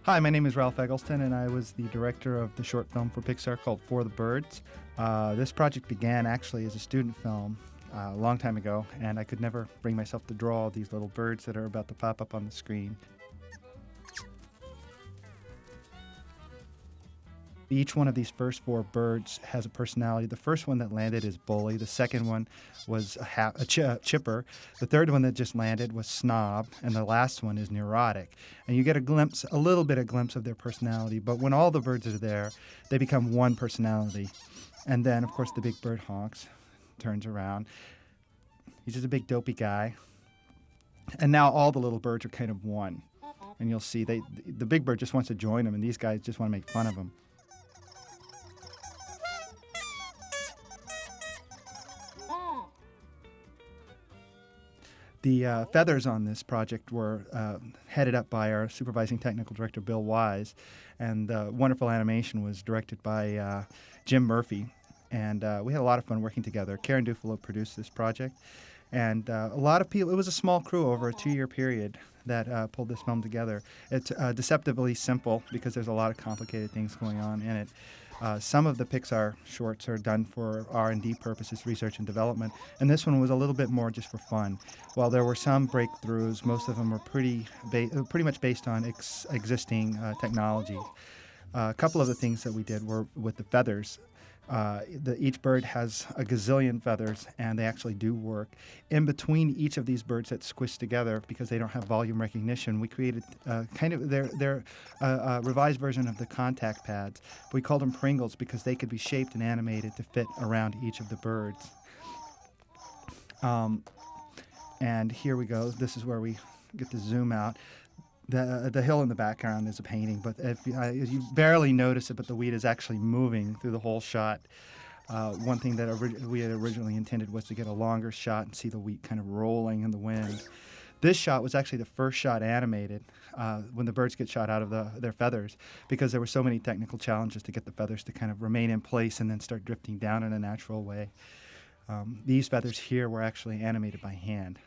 Hi, my name is Ralph Eggleston, and I was the director of the short film for Pixar called For the Birds. This project began actually as a student film a long time ago, and I could never bring myself to draw these little birds that are about to pop up on the screen. Each one of these first four birds has a personality. The first one that landed is Bully. The second one was Chipper. The third one that just landed was Snob. And the last one is Neurotic. And you get a little bit of glimpse of their personality. But when all the birds are there, they become one personality. And then, of course, the big bird honks, turns around. He's just a big dopey guy. And now all the little birds are kind of one. And you'll see the big bird just wants to join him, and these guys just want to make fun of him. The feathers on this project were headed up by our supervising technical director, Bill Wise, and wonderful animation was directed by Jim Murphy. And we had a lot of fun working together. Karen Dufalo produced this project, and a lot of people. It was a small crew over a 2-year period that pulled this film together. It's deceptively simple because there's a lot of complicated things going on in it. Some of the Pixar shorts are done for R&D purposes, research and development, and this one was a little bit more just for fun. While there were some breakthroughs, most of them were pretty much based on existing technology. A couple of the things that we did were with the feathers. Each bird has a gazillion feathers, and they actually do work. In between each of these birds that's squished together, because they don't have volume recognition, we created kind of their revised version of the contact pads. We called them Pringles because they could be shaped and animated to fit around each of the birds. And here we go. This is where we get to zoom out. The hill in the background is a painting, but if you barely notice it, but the wheat is actually moving through the whole shot. One thing that we had originally intended was to get a longer shot and see the wheat kind of rolling in the wind. This shot was actually the first shot animated when the birds get shot out of their feathers, because there were so many technical challenges to get the feathers to kind of remain in place and then start drifting down in a natural way. These feathers here were actually animated by hand.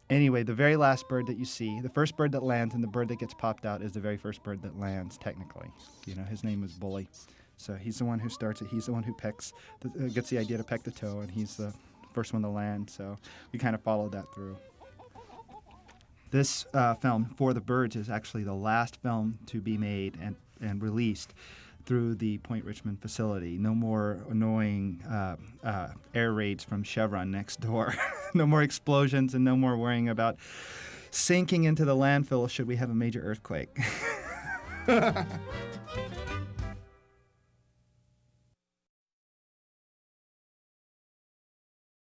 Anyway, the very last bird that you see, the first bird that lands and the bird that gets popped out is the very first bird that lands, technically. You know, his name is Bully. So he's the one who starts it. He's the one who gets the idea to peck the toe, and he's the first one to land. So we kind of followed that through. This film, For the Birds, is actually the last film to be made and released through the Point Richmond facility. No more annoying air raids from Chevron next door. No more explosions, and no more worrying about sinking into the landfill should we have a major earthquake.